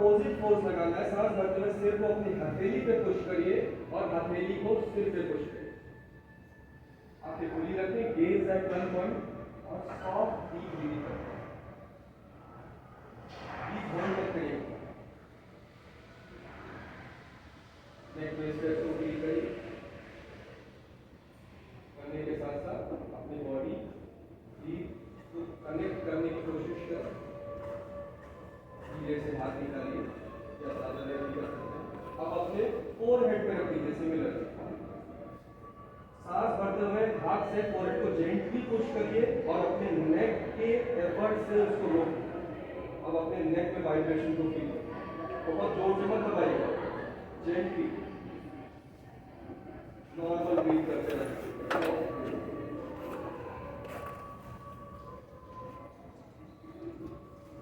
Opposite force लगाना है। सांस भरते हुए सिर को अपनी हथेली पे पुश करिए और हथेली को सिर पे पुश करिए। आंखें खुली रखें, गेज एट वन पॉइंट और सॉफ्ट डीप ब्रीथिंग करें। डीप होल्ड मत करिए। नेक में स्ट्रेच को फील करिए। करने के साथ साथ अपनी बॉडी को कनेक्ट करने की कोशिश करें। धीरे से हाथ निकालिए या ज्यादा देर भी कर सकते हैं। अब अपने फोरहेड पे रख दीजिए सिमिलर। सांस भरते हुए हाथ से फोरहेड को जेंटली पुश करिए और अपने नेक के एफर्ट से उसको रोकिए। अब अपने नेक में वाइब्रेशन को फील करिए। बहुत जोर से मत दबाइएगा, जेंटली नॉर्मल ब्रीथ करते रहिए।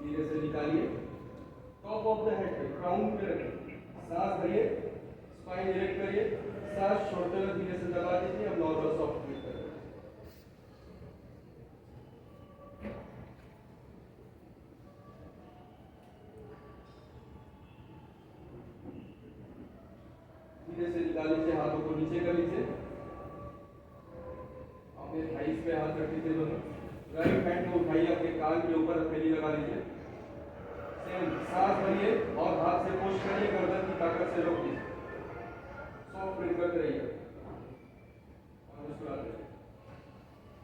धीरे से निकालिए। टॉप ऑफ द हेड पे, क्राउन पे रखिए। सांस भरिए, स्पाइन डायरेक्ट करिए, सांस छोड़ते हुए धीरे से दबा दीजिए। अब नॉर्मल सॉफ्ट ब्रीथ करें। धीरे से निकाल लीजिए, हाथों को नीचे कर लीजिए। अपने थाइस पे हाथ रख लीजिए दोनों। राइट हैंड को उठाइए, अपने कान के ऊपर हथेली लगा लीजिए। सेम सांस भरिए और हाथ से पुश करिए, गर्दन की ताकत से रोक लीजिए। सॉफ्ट ब्रीथ करते रहिए और मुस्कुराते रहिए।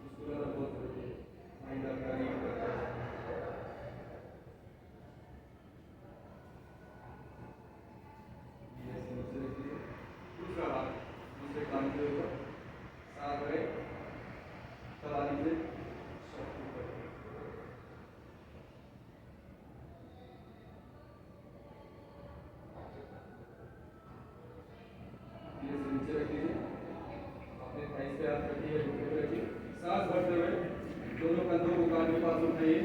मुस्कुराना बहुत जरूरी है, माइंड आपका रीड करता है। धीरे से नीचे रखिए, दूसरा हाथ दूसरे कान के ऊपर। सांस भरें, चला लीजिए, सॉफ्ट ब्रीथ करें। धीरे से नीचे रख लीजिए, अपने थाइस पे हाथ रखिए, घुटने पे रखिए। सांस भरते हुए दोनों कंधों को कान के पास उठाइए,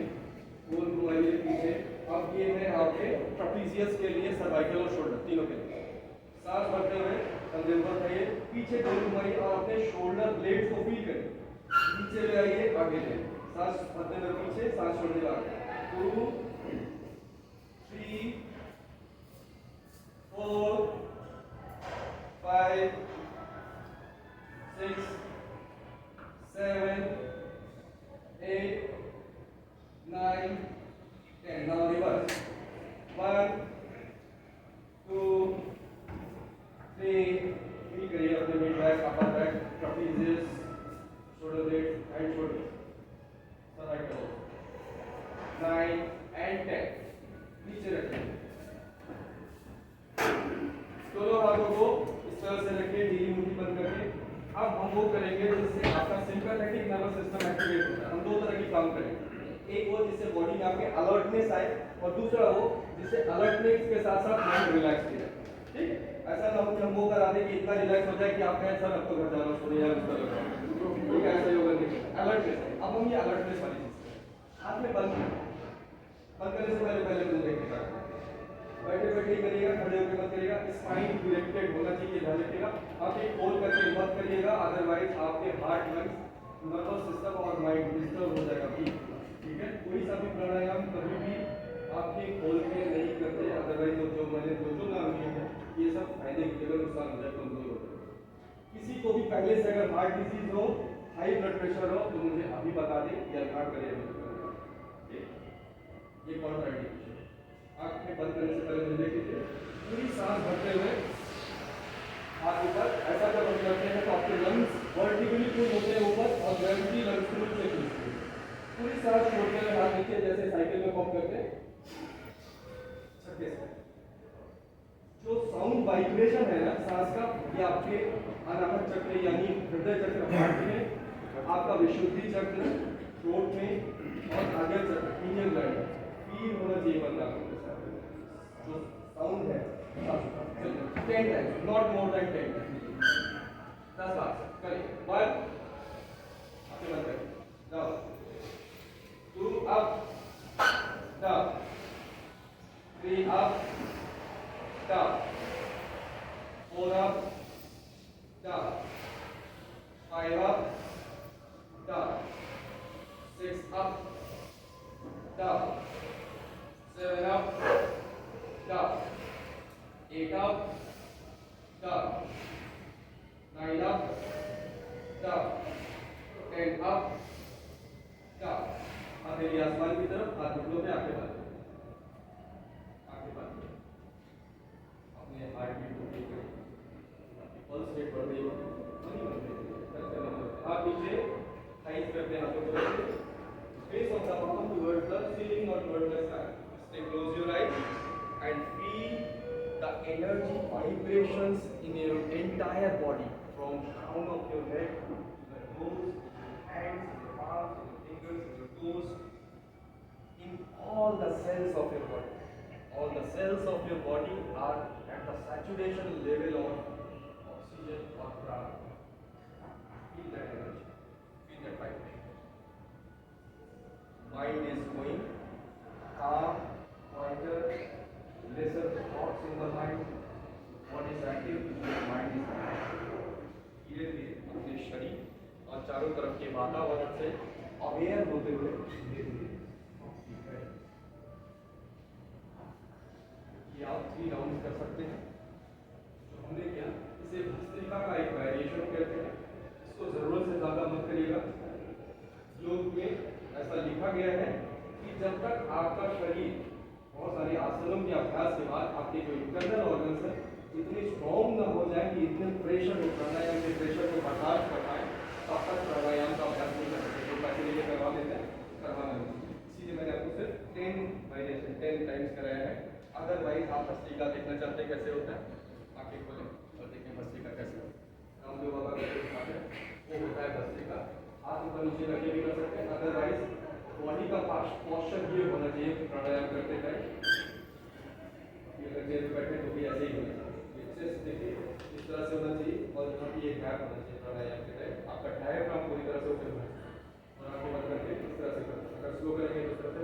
गोल घुमाइए पीछे। अब ये है आपके ट्रापेजियस के लिए, सर्वाइकल और शोल्डर तीनों के लिए। सांस भरते हुए कंधे ऊपर उठाइए, पीछे गोल घुमाइए और अपने शोल्डर ब्लेड्स को फील करिए। नीचे ले आइए, आगे ले। सांस भरते हुए पीछे, सांस छोड़ते हुए आगे। 2 3 4 5 6 7 8 9 10। Now reverse. 1 2 3 feel करिए अपने mid back, upper back, trapezius, shoulder blades, and shoulders. Cervical. 9 and 10. नीचे रखिए। दोनों हाथों को इस तरह से रखिए, ढीली मुट्ठी बंद करके। अब हम वो करेंगे जिससे आपका सिंपैथेटिक नर्वस सिस्टम एक्टिवेट होता है। हम दो तरह की काम करेंगे, एक वो जिससे बॉडी में आपके अलर्टनेस आए और दूसरा वो जिससे अलर्टनेस के साथ साथ माइंड रिलैक्स हो जाए। ठीक, ऐसा ना हो कि हम वो करा दें कि इतना रिलैक्स हो जाए कि आप कहें सर अब तो घर जाना छोड़िए यार, उसका लगा ठीक है, ऐसा योगा नहीं। अलर्टनेस, अब हम ये अलर्टनेस वाली चीज हाथ में बंद करने से पहले मुझे देखिएगा, बैठे बैठे ही करिएगा, खड़े होकर मत करिएगा। स्पाइन डायरेक्टेड होना चाहिए, ध्यान रखिएगा। आप एक खोल करके मत करिएगा, अदरवाइज आपके हार्ट, लंग्स, नर्वस सिस्टम और माइंड डिस्टर्ब हो जाएगा। ठीक है, कोई सा भी प्राणायाम कभी भी आपके खोल के नहीं करते, अदरवाइज जो मैंने जो नाम लिए हैं ये सब फायदे की जगह नुकसान हो जाए, कमजोर हो जाए। किसी को भी पहले से अगर हार्ट डिजीज हो, हाई ब्लड प्रेशर हो, तो मुझे अभी बता दें या रिकॉर्ड करिए। ये कॉन्ट्राइंडिकेशन। आंखें बंद करने से पहले मुझे कीजिए, पूरी सांस भरते हुए हाथ ऊपर। ऐसा जब हम करते हैं तो आपके लंग्स वर्टिकली पुल होते हैं ऊपर और ग्रेविटी लंग्स को नीचे खींचती है। पूरी सांस छोड़ते हुए हाथ नीचे, जैसे साइकिल में पंप करते हैं। छठे से जो साउंड वाइब्रेशन है ना सांस का, ये आपके अनाहत चक्र यानी हृदय चक्र, हार्ट में, आपका विशुद्धि चक्र, थ्रोट में और आगे चक्र, पिनियन ग्लैंड फील होना चाहिए बंदा को। जो साउंड है 10 times, not more than 10 times. 10 बार करिए। 1 आपके बंद करिए, down, 2 up down, 3 up down, 4 up down, 5 up down, 6 up down, 7 up down, stop and up stop. हथेली आसमान की तरफ, हाथ घुटनों पे, आंखें बंद, आंखें बंद। अपने हार्ट बीट को फील करें, पल्स रेट बढ़ रही है, आप नीचे थाइस पे अपने हाथों को रखें, face of the palm towards the ceiling or towards the sky. Stay close your eyes and feel the energy vibrations in your entire body, from crown of your head to the toes, hands, your palms, your fingers, your toes, in all the cells of your body. All the cells of your body are at the saturation level of oxygen or prana. Feel that energy, feel that vibration. Mind is going calm, quieter, lesser thoughts in the mind. What is active? Mind is active. धीरे धीरे अपने शरीर और चारों तरफ के वातावरण से अवेयर होते हुए धीरे धीरे ये आप 3 राउंड कर सकते हैं। जो हमने किया इसे भस्त्रिका का एक वेरिएशन कहते हैं। इसको जरूरत से ज्यादा मत करिएगा। योग में ऐसा लिखा गया है कि जब तक आपका शरीर बहुत सारे आसनों के अभ्यास के बाद आपके जो इंटरनल ऑर्गन्स है इतने स्ट्रॉन्ग न हो जाए कि इतने प्रेशर हो प्राणायाम के प्रेशर को बर्दाश्त कर पाए, तब तक प्राणायाम का अभ्यास नहीं कर सकते। जो पैसे लेके करवा लेते हैं, करवाना नहीं। इसीलिए मैंने आपको सिर्फ 10 वेरिएशन 10 टाइम्स कराया है। अदरवाइज आप भस्त्रिका देखना चाहते हैं कैसे होता है, आंखें खोलें और देखें भस्त्रिका कैसे होता है। रामदेव बाबा कैसे दिखाते हैं वो होता है भस्त्रिका। हाथ ऊपर नीचे रखे भी कर सकते हैं। अदरवाइज बॉडी का पोस्चर ये होना चाहिए प्राणायाम करते टाइम। ये अगर चेयर पे बैठे तो भी ऐसे ही होना चाहिए। चेस्ट देखिए इस तरह से होना चाहिए और यहाँ पे ये गैप होना चाहिए प्राणायाम के टाइम। आपका डायफ्राम पूरी तरह से ओपन होना चाहिए और आंखें बंद करके इस तरह से करना। अगर स्लो करेंगे तो इस तरह से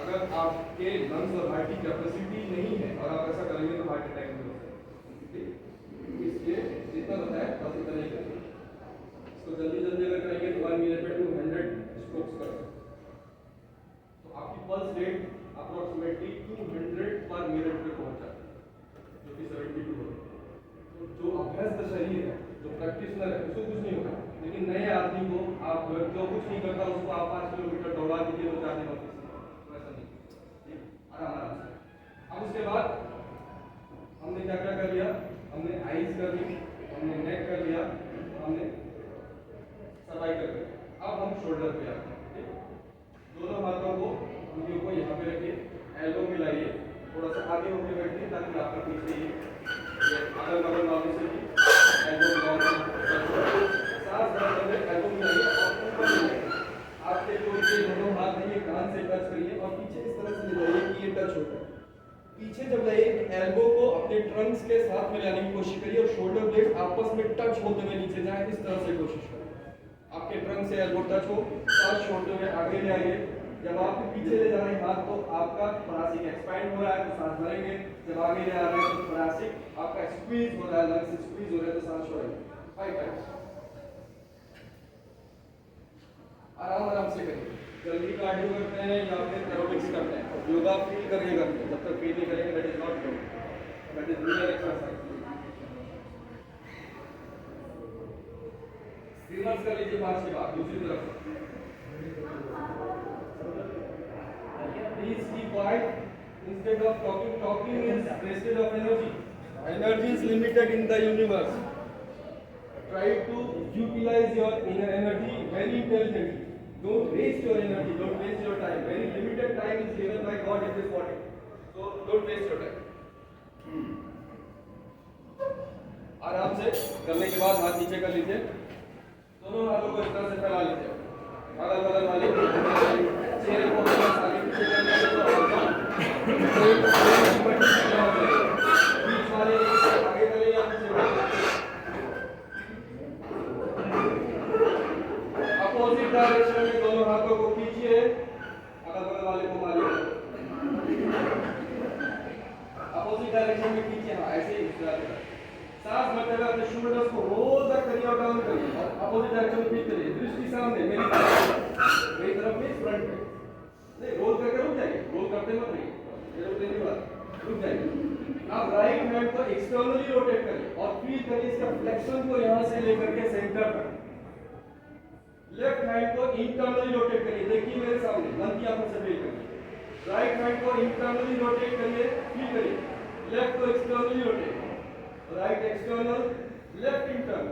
अगर आपके लंग्स और हार्ट की कैपेसिटी नहीं है और आप ऐसा करेंगे तो हार्ट अटैक भी हो सकता है। इसलिए जितना बताया बस इतना ही करेंगे। इसको जल्दी जल्दी अगर करेंगे तो 1 मिनट में 200 स्ट्रोक्स कर सकते हैं। तो आपकी पल्स रेट अप्रोक्सीमेटली 200 पर मिनट पे पहुंच जाती है, जो कि 72 होती है। तो जो अभ्यस्त शरीर है, जो प्रैक्टिशनर है, उसको कुछ नहीं होगा। लेकिन नए आदमी को आप जो कुछ नहीं करता उसको आप 5 किलोमीटर दौड़ा दीजिए तो 4 दिन ऑफिस आराम आराम से। अब उसके बाद हमने क्या क्या कर लिया, हमने आईज कर ली, हमने नेक कर लिया, हमने सर्वाइकल कर लिया। अब हम शोल्डर पे आते हैं। दोनों हाथों को उंगलियों को यहाँ पे रखिए, एल्बो मिलाइए, थोड़ा सा आगे होकर बैठिए ताकि आपका पीछे ये अगल बगल वालों से भी एल्बो मिलाओ। सांस भरते हुए एल्बो मिलाइए और ऊपर मिलाइए। आपके दोनों हाथ ये कान से टच करिए और पीछे इस तरह से ले जाइए कि ये टच होता है। पीछे जब लाइए एल्बो को अपने ट्रंक्स के साथ में लाने की कोशिश करिए और शोल्डर ब्लेड आपस में टच होते हुए नीचे जाए, इस तरह से कोशिश करें। आपके ट्रंक से एल्बो टच हो, सांस छोड़ते हुए आगे ले आइए। जब आप पीछे ले जा रहे हैं हाथ तो आपका थोरासिक एक्सपैंड हो रहा है तो सांस भरेंगे। जब आगे ले आ रहे हैं तो थोरासिक आपका स्क्वीज हो रहा है, लंग्स स्क्वीज हो रहे हैं तो सांस छोड़ेंगे। 5 टाइम्स आराम आराम से करिए। जल्दी कार्डियो करते हैं या फिर एरोबिक्स करते हैं, योगा फील करके करते हैं। जब तक फील नहीं करेंगे that is not yoga, that is real exercise. Reverse कर लीजिए 5 के बाद दूसरी तरफ। Please keep quiet instead of talking. Talking is wastage of energy. Energy is limited in the universe. Try to utilize your inner energy very intelligently. Don't waste your energy, don't waste your time. Very limited time is given by God in this body, so don't waste your time. आराम से करने के बाद हाथ नीचे कर लीजिए, दोनों हाथों को इस तरह से फैला लीजिए। अगल बगल वाले चेहरे को आगे पीछे कर लीजिए तो बीच वाले आगे करें या पीछे। अपोजिट डायरेक्शन में दोनों हाथों को खींचिए, अगल बगल वाले को मारिए। अपोजिट डायरेक्शन में खींचिए, हाँ ऐसे ही। सांस भरते हुए अपने शोल्डर्स को रोल तक करिए और डाउन करिए और अपोजिट डायरेक्शन में खींच करिए। दृष्टि सामने मेरी तरफ में, फ्रंट में। नहीं रोल करके रुक जाइए, रोल करते मत रहिए, रुक जाइए। हैंड को एक्सटर्नली रोटेट करिए और फील करिए इसका फ्लेक्शन को यहां से लेकर के सेंटर तक। लेफ्ट हैंड को इंटरनली रोटेट करिए, देखिए मेरे सामने, मन की आंखों से फील करिए। राइट हैंड को इंटरनली रोटेट करिए, फील करिए। लेफ्ट को externally rotate, right external, left internal,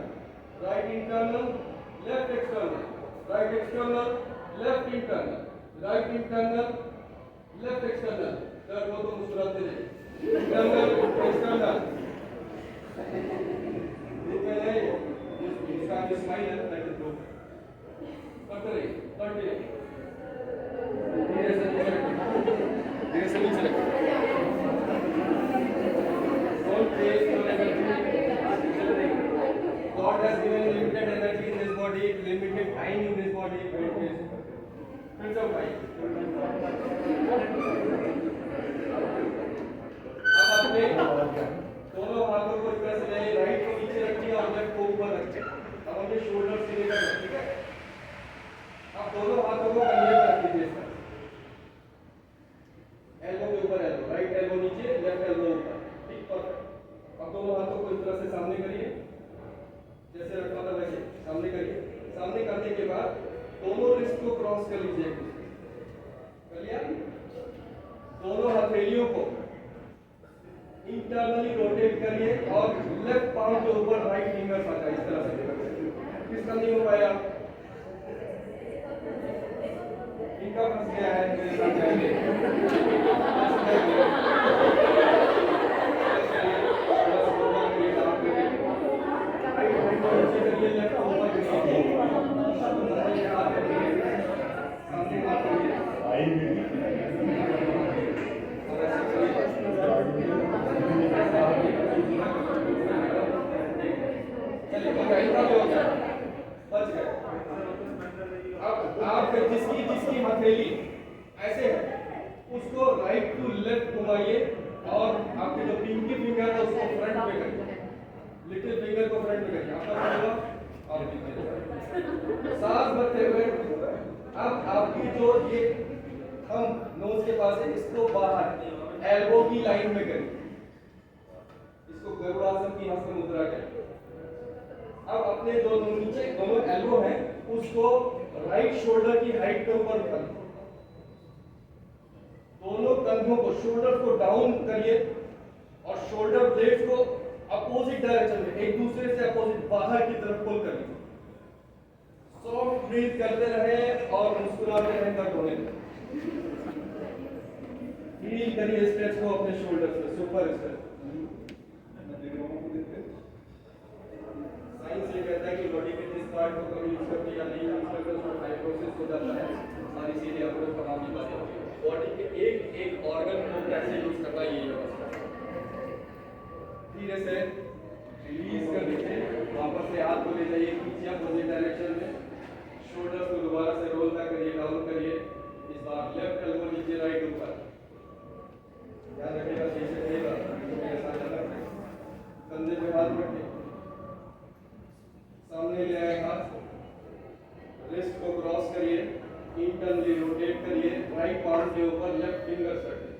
right internal, left external, right external, left internal, right internal, left external. दर्द हो तो मुस्कुराते रहिए। इंटरनल, एक्सटर्नल, इसका जो स्माइल है दैट इज ग्रोथ करते रहिए, करते रहिए। धीरे से नीचे रखिए। Don't waste your energy. God has given limited energy in this body, limited time in this body. Don't waste. Friends of life. अब अपने दोनों हाथों को इस तरह से ले, राइट को नीचे रखिए और लेफ्ट को ऊपर रखिए। अब हमने शोल्डर से लेकर, ठीक है? अब दोनों हाथों को कंधे पर रख दीजिए इस तरह। एल्बो के ऊपर एल्बो, राइट एल्बो नीचे, लेफ्ट एल्बो ऊपर, ठीक, परफेक्ट। अब दोनों हाथों को इस तरह से सामने करिए, जैसे रखा था वैसे सामने करिए। सामने करने के बाद दोनों रिस्ट को क्रॉस कर लीजिए एक दूसरे से। कर लिया? दोनों हथेलियों को इंटरनली रोटेट करिए और लेफ्ट पाम के ऊपर राइट फिंगर आ जाए इस तरह से। किसका नहीं हो पाया? इनका फंस गया है, मेरे साथ जाएंगे। आप जिसकी जिसकी हथेली ऐसे है उसको राइट टू लेफ्ट घुमाइए और आपके जो पिंकी फिंगर है उसको फ्रंट में करिए, लिटिल फिंगर को फ्रंट में करिए। आपका क्या होगा? और सांस भरते हुए अब आपकी जो ये थंब नोज के पास है इसको बाहर एल्बो की लाइन में करिए, इसको गरुड़ासन की हस्त मुद्रा करिए। अब अपने दोनों नीचे दोनों एल्बो हैं उसको राइट शोल्डर की हाइट के ऊपर उठाइए। दोनों कंधों को, शोल्डर को डाउन करिए और शोल्डर ब्लेड्स को अपोजिट डायरेक्शन में, एक दूसरे से अपोजिट बाहर की तरफ पुल करिए। सॉफ्ट ब्रीथ करते रहे और मुस्कुराते रहे, दर्द होने दें। फील करिए स्ट्रेच को अपने शोल्डर से, सुपर स्ट्रेच। साइंस ये कहता है कि बॉडी के जिस पार्ट को कभी यूज करते या नहीं यूज करते उसमें फाइब्रोसिस हो जाता है और इसीलिए आपको तमाम बीमारियां होती हैं। बॉडी के एक एक ऑर्गन को कैसे यूज करना ये व्यवस्था। धीरे से रिलीज कर दीजिए, वापस से हाथ को ले जाइए पीछे अपोजिट डायरेक्शन में। शोल्डर को दोबारा से रोल बैक करिए, डाउन करिए। इस बार लेफ्ट एल्बो नीचे, राइट ऊपर। ध्यान रखिएगा जैसे रहेगा मेरे साथ चलना। कंधे पे हाथ रखिए, सामने ले आए हाथ, रिस्ट को क्रॉस करिए, इंटरनली रोटेट करिए, राइट पाम के ऊपर लेफ्ट फिंगर रखिए।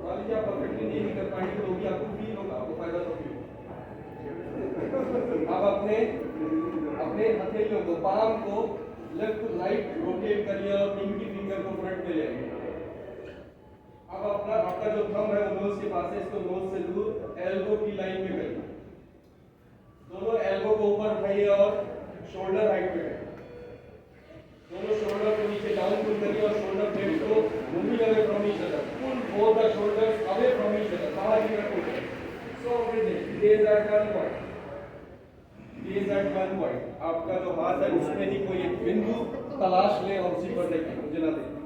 मान लीजिए आप परफेक्टली नहीं कर पाएंगे तो भी आपको फील होगा, आपको फायदा तो फील होगा। अब अपने अपने हथेलियों को, पाम को लेफ्ट टू राइट रोटेट करिए और पिंकी फिंगर को फ्रंट में ले आइए। अब आपका जो थंब है वो नोज के पास है, इसको नोज से दूर एल्बो की लाइन में करिए। दोनों एल्बो को ऊपर उठाइए और शोल्डर हाइट पे करिए। दोनों शोल्डर को नीचे डाउन पुल करिए और शोल्डर ब्लेड को moving away from each other, pull both the shoulders away from each other, बाहर की तरफ pull. So breathing, gaze at one point, gaze at one point. आपका जो हाथ है उसमें ही कोई एक बिंदु तलाश ले और उसी पर देखिए, मुझे ना देखिए।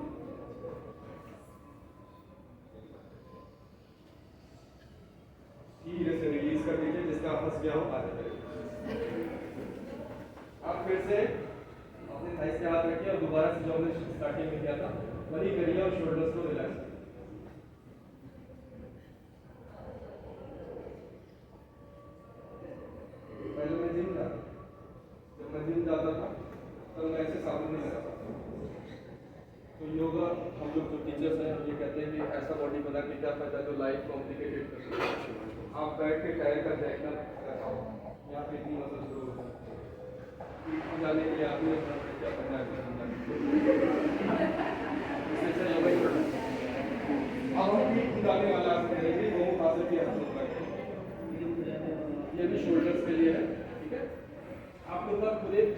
धीरे से रिलीज कर दीजिए, जिसका फंस गया हो आगे करिए। आप फिर से अपने थाइस पे हाथ रखिए और दोबारा से जो हमने स्टार्टिंग में किया था वही करिए और शोल्डर्स को रिलैक्स करिए। पहले मैं जिम जाता, जब मैं जिम जाता था तब मैं ऐसे साबुन नहीं लगाता। तो योगा हम लोग जो टीचर्स हैं ये कहते हैं कि ऐसा बॉडी बना के क्या फायदा जो लाइफ कॉम्प्लिकेटेड कर सकते हैं। आप बैठ के टायर का देखना यहाँ पे इतनी मसल शुरू हो सकती है जाने के लिए आपने क्या करना है अब हम पीठ खुदाने वाला आपको करेंगे दोनों पासे भी हाथ लगे। ये भी शोल्डर्स के लिए है, ठीक है। आपके ऊपर खुद एक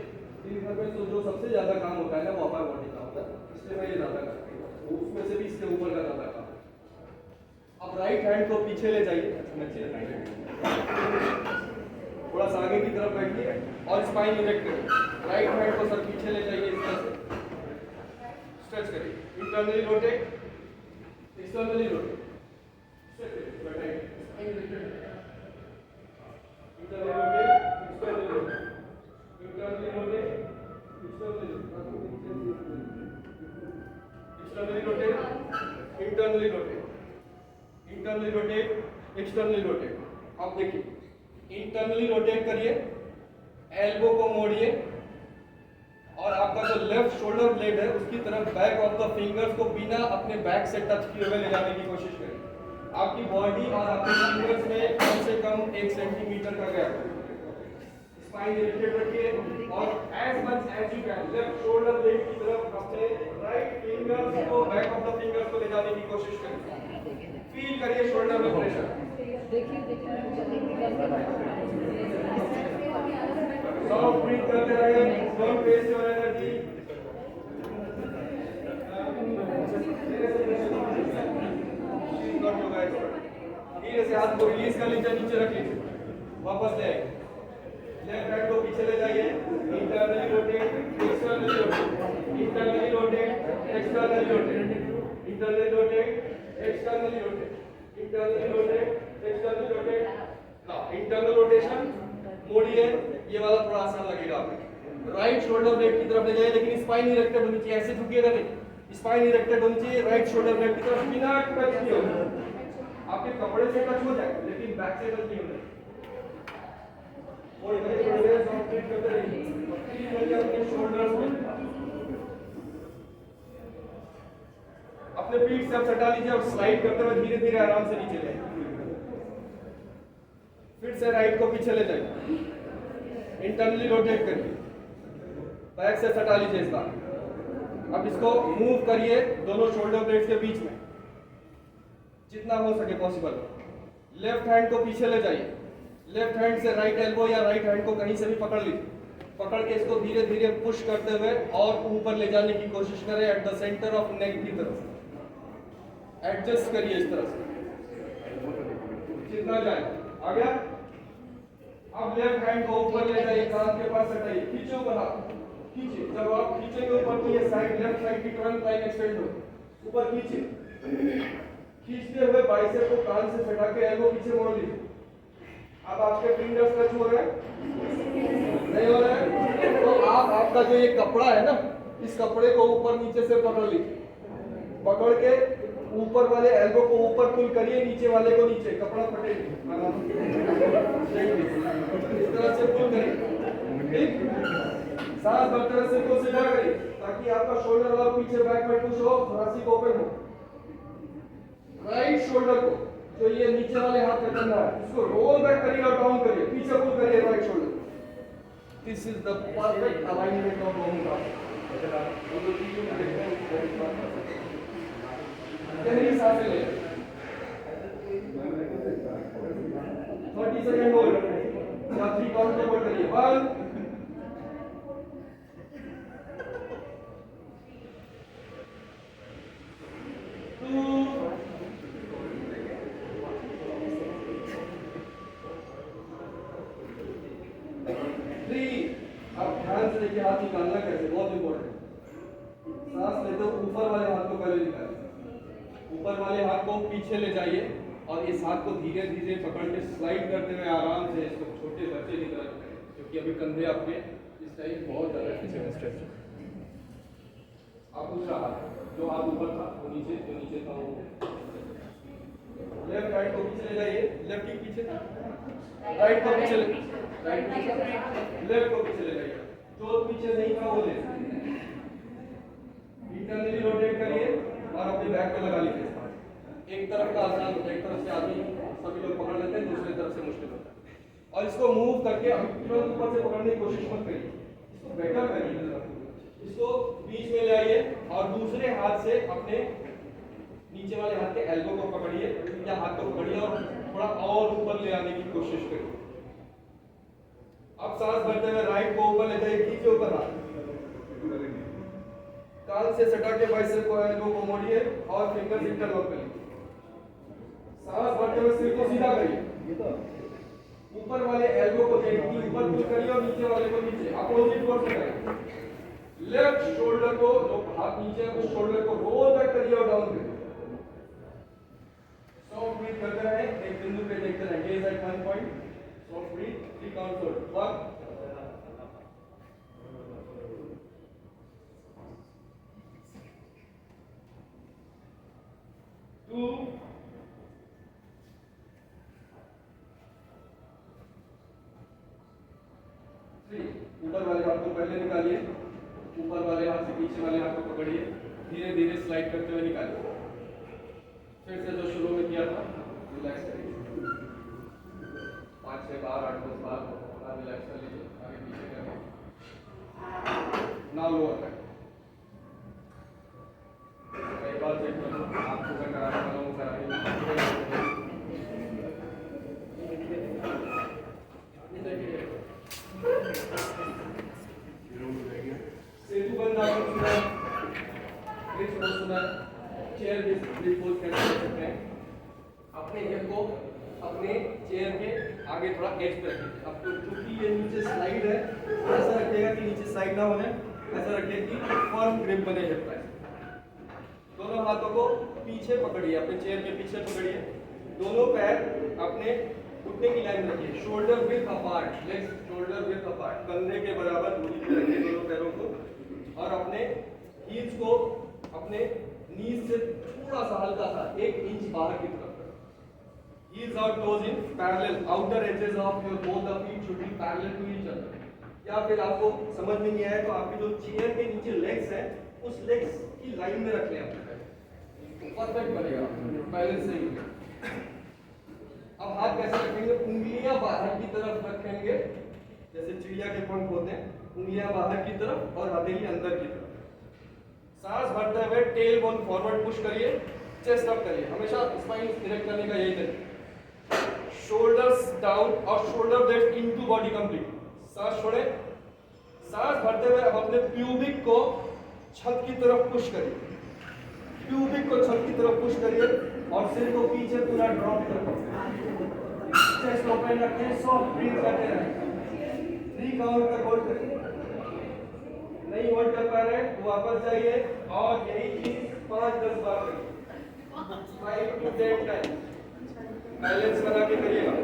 दिन भर में तो जो सबसे ज्यादा काम होता है ना वो अपर बॉडी का होता है, इसलिए मैं ये ज्यादा करता हूँ, तो उसमें से भी इसके ऊपर का ज्यादा काम। अब राइट हैंड को पीछे ले जाइए, थोड़ा सा आगे की तरफ बैठिए और स्पाइन इरेक्ट करिए। राइट हैंड को सर पीछे ले जाइए, इस तरह से स्ट्रेच करिए, internally rotate, externally rotate, stretch करिए, spine erected, internally rotate, externally rotate, internally rotate, externally rotate, internally rotate, internally rotate, externally rotate. अब देखिए इंटरनली रोटेट करिए, एल्बो को मोड़िए और आपका जो लेफ्ट शोल्डर ब्लेड है उसकी तरफ बैक ऑफ द फिंगर्स को बिना अपने बैक से टच किए हुए ले जाने की कोशिश करिए। आपकी बॉडी और आपके फिंगर्स में कम से कम 1 सेंटीमीटर का गैप है। स्पाइन इरेक्टेड रखिए और as much as you can left shoulder blade की तरफ अपने राइट फिंगर्स को बैक ऑफ द फिंगर्स को ले जाने की कोशिश करिए। फील करिए शोल्डर में प्रेशर। सॉफ्ट ब्रीथ करते रहिए, डोंट वेस्ट योर एनर्जी। धीरे से हाथ को रिलीज कर लीजिए, नीचे रख लीजिए, वापस ले आइए। लेफ्ट हैंड को पीछे ले जाइए, internally rotate, externally rotate, internally rotate, externally rotate, internally rotate, externally rotate, internally rotate, externally rotate. Internal rotation मोड़िए, ये वाला थोड़ा आसान लगेगा आपको। राइट शोल्डर ब्लेड की तरफ ले जाइए, लेकिन स्पाइन इरेक्टेड होनी चाहिए, ऐसे झुकिएगा नहीं, स्पाइन इरेक्टेड होनी चाहिए। राइट शोल्डर ब्लेड की तरफ बिना टच किए हो, आपके कपड़े से टच हो जाए लेकिन बैक से टच नहीं होना। और इधर सॉफ्ट करते रहिए अपने शोल्डर्स में, अपने पीठ से आप सटा लीजिए और स्लाइड करते हुए धीरे धीरे आराम से नीचे ले आइए। फिर से राइट को पीछे ले जाइए, इंटरनली रोटेट करिए, बैक से सटा लीजिए इस बार। अब इसको मूव करिए दोनों शोल्डर ब्लेड्स के बीच में जितना हो सके पॉसिबल। लेफ्ट हैंड को पीछे ले जाइए, लेफ्ट हैंड से राइट एल्बो या राइट हैंड को कहीं से भी पकड़ लीजिए, पकड़ के इसको धीरे धीरे पुश करते हुए और ऊपर ले जाने की कोशिश करें at the centre of neck की तरफ। एडजस्ट करिए इस तरह से जितना जाए। आ गया? अब लेफ्ट हैंड को ऊपर ले जाइए, कान के पास सटाइए, खींचे ऊपर हाथ, खींचे। जब आप खींचेंगे ऊपर तो ये साइड लेफ्ट साइड की ट्रंक लाइन एक्सटेंड हो, ऊपर खींचे। खींचते हुए बाइसेप को कान से सटा के एल्बो पीछे मोड़ लीजिए। अब आपके फिंगर्स टच हो रहे हैं नहीं हो रहे हैं, तो आप आपका जो ये कपड़ा है ना, इस कपड़े को ऊपर नीचे से पकड़ लीजिए, पकड़ के ऊपर वाले एल्बो को ऊपर पुल करिए, नीचे वाले को नीचे, कपड़ा फटे इस तरह से पुल करिए, ठीक। सांस भरते हुए सिर को सीधा करिए ताकि आपका शोल्डर और पीछे बैक में पुश हो, थोरासिक ओपन हो। राइट शोल्डर को जो ये नीचे वाले हाथ में करना है इसको रोल बैक करिए और डाउन करिए, पीछे पुल करिए right shoulder. This is the perfect alignment of दोनों का। गहरी सांसें ले, 30 सेकंड होल्ड या 3 काउंट होल्ड करिए। 1 2 3। अब ध्यान से देखिए हाथ निकालना कैसे, बहुत इंपॉर्टेंट है। सांस लेते हो ऊपर वाले हाथ को पहले निकालिए, ऊपर वाले हाथ को पीछे ले जाइए और इस हाथ को धीरे धीरे पकड़ के स्लाइड करते हुए आराम से इसको छोटे बच्चे की तरह करें, क्योंकि अभी कंधे आपके इस टाइम बहुत ज़्यादा स्ट्रेच है। अब दूसरा हाथ जो हाथ ऊपर था वो नीचे, जो नीचे था वो लेफ्ट हैंड को पीछे ले जाइए, लेफ्ट ही पीछे था, राइट को पीछे राइट लेफ्ट को पीछे ले जाइए, जो पीछे नहीं था वो ले। इंटरनली रोटेट करिए और अपने बैक को लगा लीजिए। एक तरफ का आसान होता है, एक तरफ से आदमी सभी लोग पकड़ लेते हैं, दूसरी तरफ से मुश्किल होता है। और इसको मूव करके अभी तुरंत ऊपर से पकड़ने की कोशिश मत करिए, इसको बेटर करिए, इसको बीच में ले आइए और दूसरे हाथ से अपने नीचे वाले हाथ के एल्बो को पकड़िए या हाथ को पकड़िए और थोड़ा और ऊपर ले आने की कोशिश करिए। अब सांस भरते हुए राइट को ऊपर ले जाइए, खींचे ऊपर हाथ, कान से सटा के बाइसेप को एल्बो को मोड़िए और फिंगर्स इंटरलॉक करिए। सांस भरते हुए सिर को सीधा करिए, ऊपर वाले एल्बो को जेंटली ऊपर पुश करिए और नीचे वाले को नीचे, अपोजिट वर्ड से करिए। लेफ्ट शोल्डर को, जो हाथ नीचे है उस शोल्डर को रोल बैक करिए और डाउन करिए। सॉफ्ट ब्रीथ करते रहे, एक बिंदु पे देखते रहे, gaze at one point, soft breath, 3 count for 1 2 3। ऊपर वाले हाथ को पहले निकालिए, ऊपर वाले हाथ से पीछे वाले हाथ को पकड़िए, धीरे धीरे स्लाइड करते हुए निकालिए। फिर से जो शुरू में किया था रिलैक्स करिए, 5 से बार 8 10 बार रिलैक्स कर लीजिए, आगे पीछे करिए। नाउ लोअर बैक, एक बार चेक कर लो, आपको मैं कराने वाला हूँ, कराइए। सेतु बंद आपने सुना, सुना, चेयर ब्रीथ पोज कैसे कर सकते हैं। अपने हिप को अपने चेयर के आगे थोड़ा एज पे रखिए। अब तो क्योंकि ये नीचे स्लाइड है, ऐसा रखिएगा कि नीचे साइड ना हो जाए, ऐसा रखिए कि फर्म ग्रिप बने हिप पे। दोनों हाथों को पीछे पकड़िए, अपने चेयर के पीछे पकड़िए, दोनों पैर अपने घुटने की लाइन में रखिए, shoulder width apart, legs shoulder width apart, कंधे के बराबर दूरी पे रखिए दोनों पैरों को, और अपने हील्स को अपने नीज से थोड़ा सा हल्का सा 1 इंच बाहर की तरफ, हील्स और toes in parallel, outer edges of your both the feet should be parallel to each other. या फिर आपको समझ में नहीं आया तो आपके जो चेयर के नीचे लेग्स है उस लेग्स की लाइन में रख लें अपने पैर, परफेक्ट बनेगा, बैलेंस सही होगा। अब हाथ कैसे रखेंगे, उंगलियां बाहर की तरफ रखेंगे, जैसे चिड़िया के पंख होते हैं, उंगलियां बाहर की तरफ और हथेली अंदर की तरफ। सांस भरते हुए टेल बोन फॉरवर्ड पुश करिए, चेस्ट अप करिए, हमेशा स्पाइन डायरेक्ट करने का यही तरीका, शोल्डर्स डाउन और shoulder blade into body complete. सांस छोड़े, सांस भरते हुए अब अपने प्यूबिक को छत की तरफ पुश करिए, प्यूबिक को छत की तरफ पुश करिए और सिर को पीछे पूरा ड्रॉप करिए, चेस्ट ओपन रखें, सॉफ्ट ब्रीथ करते रहें, 3 काउंट तक होल्ड करिए। नहीं होल्ड कर पा रहे तो वापस जाइए और यही चीज 5-10 बार करिए, 5 to 10 टाइम, बैलेंस बना के करिएगा।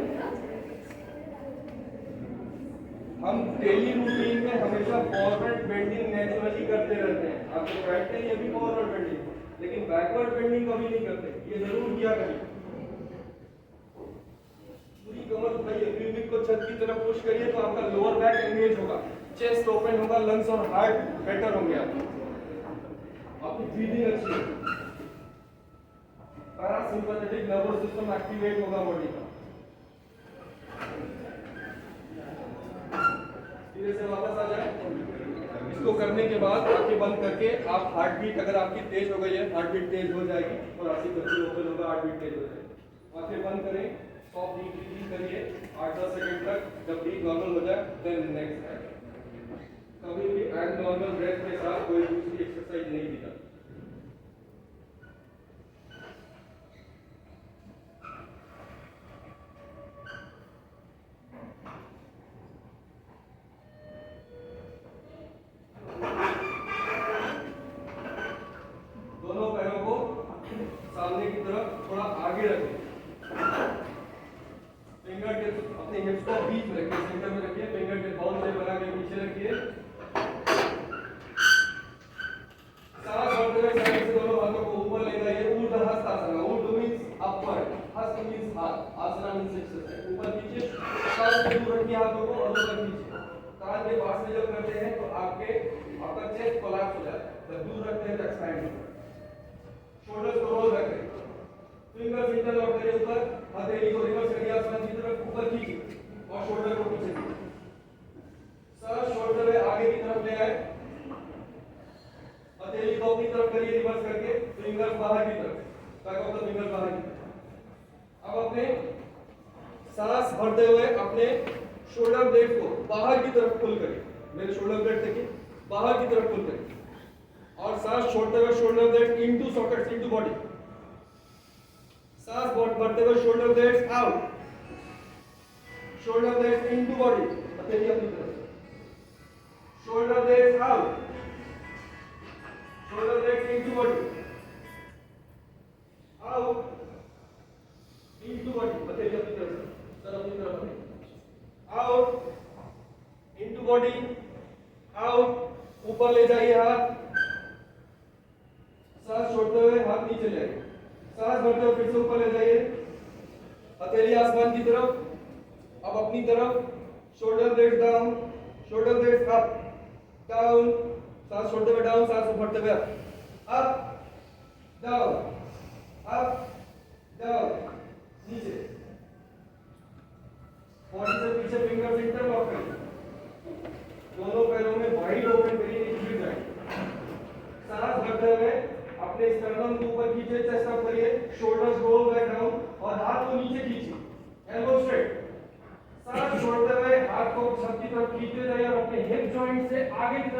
हम डेली रूटीन में हमेशा फॉरवर्ड बेंडिंग नेचुरली करते रहते हैं, आपको बैठते हैं ये भी फॉरवर्ड बेंडिंग, लेकिन बैकवर्ड बेंडिंग कभी नहीं करते, ये जरूर किया करिए। पूरी कमर उठाइए, प्यूबिक को छत की तरफ पुश करिए तो आपका लोअर बैक एंगेज होगा, चेस्ट ओपन होगा, लंग्स और हार्ट बेटर होंगे, आपकी ब्रीदिंग अच्छी होगी, पैरासिम्पैथेटिक नर्वस सिस्टम एक्टिवेट होगा बॉडी का। धीरे से वापस आ जाए। इसको करने के बाद आंखें बंद करके आप हार्ट बीट, अगर आपकी तेज हो गई है हार्ट बीट तेज हो जाएगी और आंखें ओपन होगा, हार्ट बीट तेज हो जाएगी। आंखें बंद करें, सॉफ्ट ब्रीथ करिए 8-10 सेकंड तक, जब ब्रीथ नॉर्मल हो जाए देन नेक्स्ट। कभी भी एब्नॉर्मल ब्रेथ के साथ कोई दूसरी एक्सरसाइज नहीं दी जाती। दोनों पैरों को सामने की तरफ थोड़ा आगे रखें, फिंगर टिप्स अपने हिप्स को बीच में रखिए, सेंटर में रखिए, फिंगर टिप बाउल से बना के पीछे रखिए। सांस भरते हुए साइड से दोनों हाथों को ऊपर ले जाइए, ऊर्ध्व हस्तासन, ऊर्ध्व मींस अपवर्ड, हस्त मींस हाथ, आसना मींस एक्सरसाइज, ऊपर नीचे, सांस से दूर रखिए हाथों को और ऊपर नीचे। कान के पास में जब करते हैं तो आपका चेस्ट कोलैप्स हो जाता है, जब दूर रखते हैं तो एक्सपैंड होता है। शोल्डर्स को रोल रखें, फिंगर्स इंटरलॉक करिए ऊपर, हथेली को रिवर्स करिए आसमान की तरफ, ऊपर खींचिए और शोल्डर को पीछे कीजिए। सर शोल्डर आगे की तरफ ले आए, हथेली को अपनी तरफ करिए रिवर्स करके, फिंगर्स बाहर की तरफ, बैक ऑफ द फिंगर्स बाहर की तरफ। अब अपने सांस भरते हुए अपने शोल्डर ब्लेड को बाहर की तरफ पुल करिए, मेरे शोल्डर ब्लेड देखिए, बाहर की तरफ पुल करिए और सांस छोड़ते हुए shoulder blade into sockets, into body. सांस भरते हुए shoulder blades out, shoulder blades into body, हथेली अपनी तरफ, shoulder blades out, shoulder blades into body, out, into body, हथेली अपनी तरफ, सर अपनी तरफ, आउट, इनटू बॉडी, आउट, ऊपर ले जाइए हाथ, सांस छोड़ते हुए हाथ नीचे ले आइए, सांस भरते हुए फिर से ऊपर ले जाइए, हथेली आसमान की तरफ, अब अपनी तरफ, shoulder blade down, shoulder blade up, down, सांस छोड़ते हुए डाउन, सांस भरते हुए अप, डाउन, अप, डाउन, नीचे, बॉडी से पीछे फिंगर्स इंटरलॉक करिए, दोनों पैरों में वाइड ओपन करिए, गिर जाए, सांस भरते हुए अपने स्टर्नम को ऊपर खींचे, चेस्ट अप करिए, शोल्डर्स रोल बैक डाउन और हाथ को नीचे खींचिए, एल्बो स्ट्रेट, सांस छोड़ते हुए हाथ को छत की तरफ खींचते जाइए और अपने हिप जॉइंट से आगे की तरफ